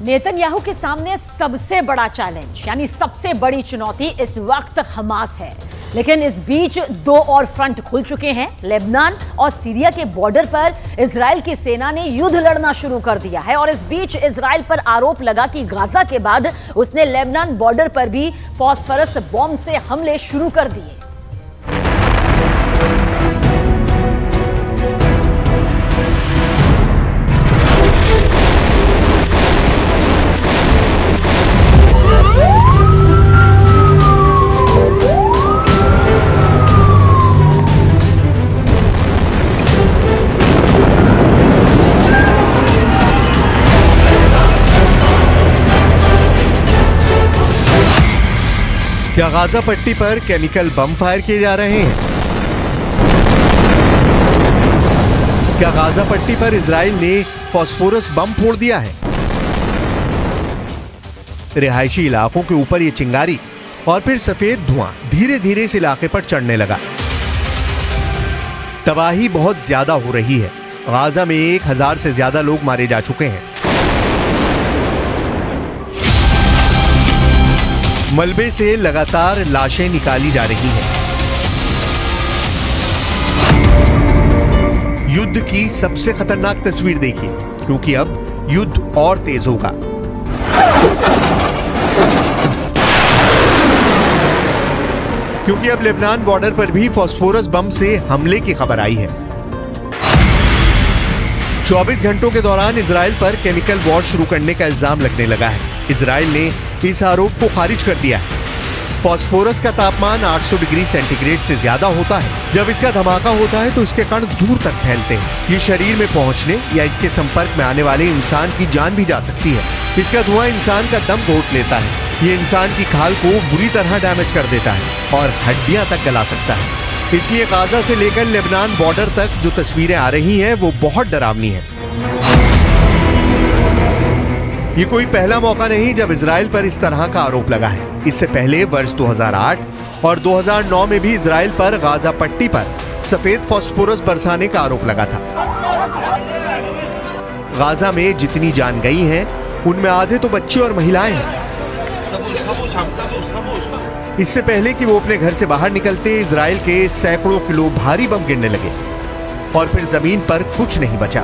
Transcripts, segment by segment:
Netanyahu के सामने सबसे बड़ा चैलेंज यानी सबसे बड़ी चुनौती इस वक्त हमास है। लेकिन इस बीच दो और फ्रंट खुल चुके हैं। लेबनान और सीरिया के बॉर्डर पर इजराइल की सेना ने युद्ध लड़ना शुरू कर दिया है और इस बीच इजराइल पर आरोप लगा कि गाजा के बाद उसने लेबनान बॉर्डर पर भी फास्फोरस बॉम्ब से हमले शुरू कर दिए। क्या गाजा पट्टी पर केमिकल बम फायर किए जा रहे हैं? क्या गाजा पट्टी पर इजराइल ने फास्फोरस बम फोड़ दिया है? रिहायशी इलाकों के ऊपर यह चिंगारी और फिर सफेद धुआं धीरे धीरे इस इलाके पर चढ़ने लगा। तबाही बहुत ज्यादा हो रही है। गाजा में 1000 से ज्यादा लोग मारे जा चुके हैं। मलबे से लगातार लाशें निकाली जा रही हैं। युद्ध की सबसे खतरनाक तस्वीर देखिए, क्योंकि अब युद्ध और तेज होगा। क्योंकि अब लेबनान बॉर्डर पर भी फास्फोरस बम से हमले की खबर आई है। 24 घंटों के दौरान इजराइल पर केमिकल वॉर शुरू करने का इल्जाम लगने लगा है। इजराइल ने इस आरोप को खारिज कर दिया है। फास्फोरस का तापमान 800 डिग्री सेंटीग्रेड से ज्यादा होता है। जब इसका धमाका होता है तो इसके कण दूर तक फैलते हैं। ये शरीर में पहुंचने या इसके संपर्क में आने वाले इंसान की जान भी जा सकती है। इसका धुआं इंसान का दम घोट लेता है। ये इंसान की खाल को बुरी तरह डैमेज कर देता है और हड्डियां तक गला सकता है। इसलिए गाजा से लेकर लेबनान बॉर्डर तक जो तस्वीरें आ रही हैं वो बहुत डरावनी है। ये कोई पहला मौका नहीं जब इजराइल पर इस तरह का आरोप लगा है। इससे पहले वर्ष 2008 और 2009 में भी इजराइल पर गाजा पट्टी पर सफेद फास्फोरस बरसाने का आरोप लगा था। गाजा में जितनी जान गई हैं, उनमें आधे तो बच्चे और महिलाएं हैं। इससे पहले कि वो अपने घर से बाहर निकलते, इजराइल के सैकड़ों किलो भारी बम गिरने लगे और फिर जमीन पर कुछ नहीं बचा।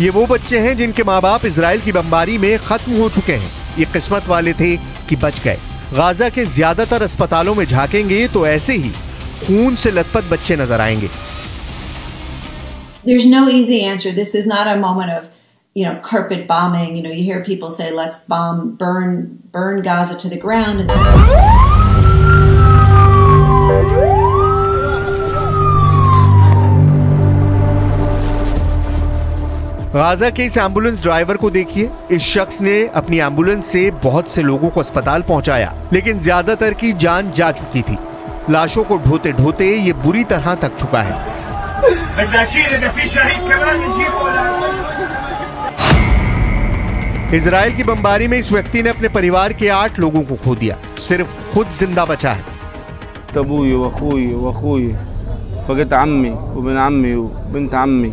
ये वो बच्चे हैं जिनके माँ बाप इजराइल की बमबारी में खत्म हो चुके हैं। ये किस्मत वाले थे कि बच गए। गाजा के ज्यादातर अस्पतालों में झांकेंगे तो ऐसे ही खून से लथपथ बच्चे नजर आएंगे। There's no easy answer. This is not a moment of, carpet bombing. You hear people say, let's burn Gaza to the ground. Gaza के इस एम्बुलेंस ड्राइवर को देखिए। इस शख्स ने अपनी एम्बुलेंस से बहुत से लोगों को अस्पताल पहुंचाया, लेकिन ज्यादातर की जान जा चुकी थी। लाशों को ढोते ढोते ये बुरी तरह थक चुका है। इजराइल की बमबारी में इस व्यक्ति ने अपने परिवार के 8 लोगों को खो दिया। सिर्फ खुद जिंदा बचा है। अबूई वअखूई फक़त अम्मी वबिन अम्मी वबिन्त अम्मी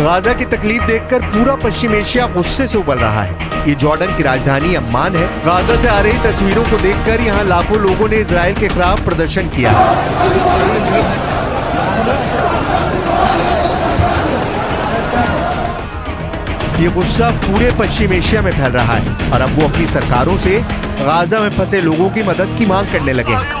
गाजा की तकलीफ देखकर पूरा पश्चिम एशिया गुस्से से उबल रहा है। ये जॉर्डन की राजधानी अम्मान है। गाजा से आ रही तस्वीरों को देखकर यहाँ लाखों लोगों ने इजराइल के खिलाफ प्रदर्शन किया। ये गुस्सा पूरे पश्चिम एशिया में फैल रहा है और अब वो अपनी सरकारों से गाजा में फंसे लोगों की मदद की मांग करने लगे हैं।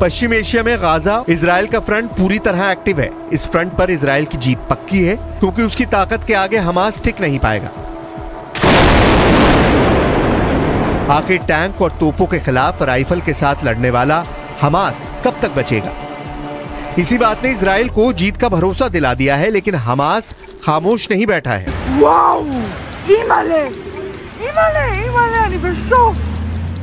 पश्चिम एशिया में गाजा इजराइल का फ्रंट पूरी तरह एक्टिव है। इस फ्रंट पर इजराइल की जीत पक्की है क्योंकि उसकी ताकत के आगे हमास टिक नहीं पाएगा। आखिर टैंक और तोपों के खिलाफ राइफल के साथ लड़ने वाला हमास कब तक बचेगा? इसी बात ने इजराइल को जीत का भरोसा दिला दिया है, लेकिन हमास खामोश नहीं बैठा है।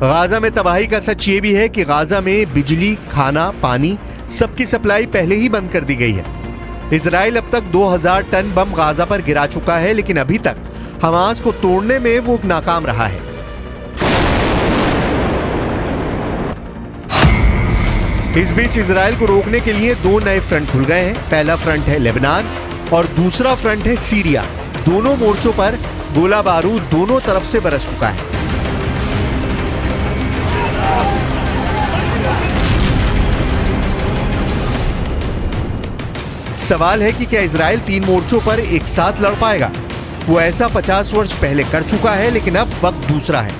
गाजा में तबाही का सच ये भी है कि गाजा में बिजली, खाना, पानी सबकी सप्लाई पहले ही बंद कर दी गई है। इजराइल अब तक 2000 टन बम गाजा पर गिरा चुका है, लेकिन अभी तक हमास को तोड़ने में वो नाकाम रहा है। इस बीच इजराइल को रोकने के लिए दो नए फ्रंट खुल गए हैं। पहला फ्रंट है लेबनान और दूसरा फ्रंट है सीरिया। दोनों मोर्चों पर गोला बारूद दोनों तरफ से बरस चुका है। सवाल है कि क्या इजराइल तीन मोर्चों पर एक साथ लड़ पाएगा? वो ऐसा 50 वर्ष पहले कर चुका है, लेकिन अब वक्त दूसरा है।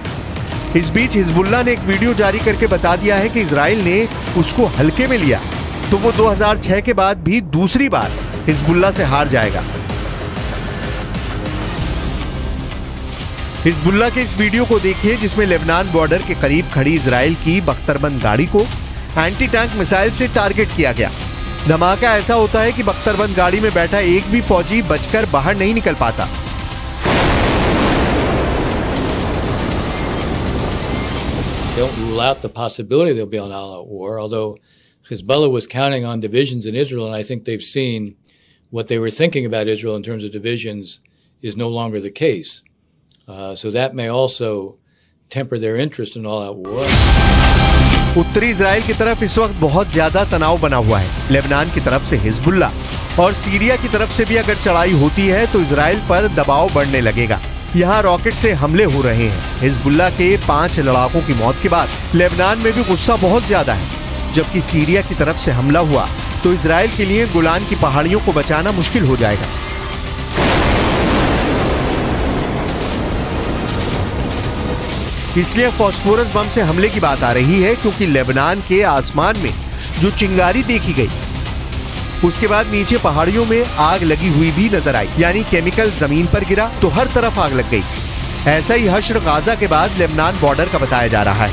इस बीच हिजबुल्लाह ने एक वीडियो जारी करके बता दिया है कि इजराइल ने उसको हल्के में लिया तो वो 2006 के बाद भी दूसरी बार हिजबुल्लाह से हार जाएगा। हिजबुल्लाह के इस वीडियो को देखिए जिसमें लेबनान बॉर्डर के करीब खड़ी इजराइल की बख्तरबंद गाड़ी को एंटी टैंक मिसाइल से टारगेट किया गया। धमाका ऐसा होता है कि बख्तरबंद गाड़ी में बैठा एक भी फौजी बचकर बाहर नहीं निकल पाता। Don't rule out the possibility there'll be an all-out war, although Hezbollah was counting on divisions in Israel, and I think they've seen what they were thinking about Israel in terms of divisions is no longer the case. So that may also temper their interest in all-out war. उत्तरी Israel की तरफ इस वक्त बहुत ज्यादा तनाव बना हुआ है। लेबनान की तरफ से हिजबुल्लाह और सीरिया की तरफ से भी अगर चढ़ाई होती है तो इजराइल पर दबाव बढ़ने लगेगा। यहाँ रॉकेट से हमले हो रहे हैं। हिजबुल्लाह के 5 लड़ाकों की मौत के बाद लेबनान में भी गुस्सा बहुत ज्यादा है। जबकि सीरिया की तरफ से हमला हुआ तो इजराइल के लिए गोलान की पहाड़ियों को बचाना मुश्किल हो जाएगा। इसलिए फॉस्फोरस बम से हमले की बात आ रही है, क्योंकि लेबनान के आसमान में जो चिंगारी देखी गई उसके बाद नीचे पहाड़ियों में आग लगी हुई भी नजर आई, यानी केमिकल जमीन पर गिरा तो हर तरफ आग लग गई। ऐसा ही हश्र गाजा के बाद लेबनान बॉर्डर का बताया जा रहा है।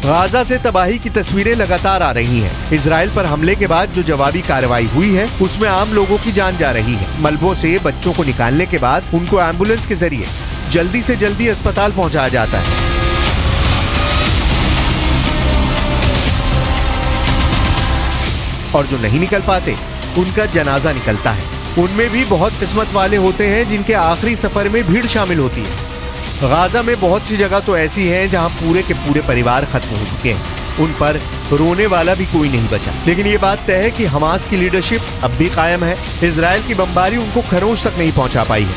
गाजा से तबाही की तस्वीरें लगातार आ रही हैं। इजराइल पर हमले के बाद जो जवाबी कार्रवाई हुई है उसमें आम लोगों की जान जा रही है। मलबों से बच्चों को निकालने के बाद उनको एम्बुलेंस के जरिए जल्दी से जल्दी अस्पताल पहुंचाया जाता है। और जो नहीं निकल पाते उनका जनाजा निकलता है। उनमें भी बहुत किस्मत वाले होते हैं जिनके आखिरी सफर में भीड़ शामिल होती है। गाजा में बहुत सी जगह तो ऐसी हैं जहां पूरे के पूरे परिवार खत्म हो चुके हैं। उन पर रोने वाला भी कोई नहीं बचा। लेकिन ये बात तय है कि हमास की लीडरशिप अब भी कायम है। इजराइल की बमबारी उनको खरोंच तक नहीं पहुंचा पाई है।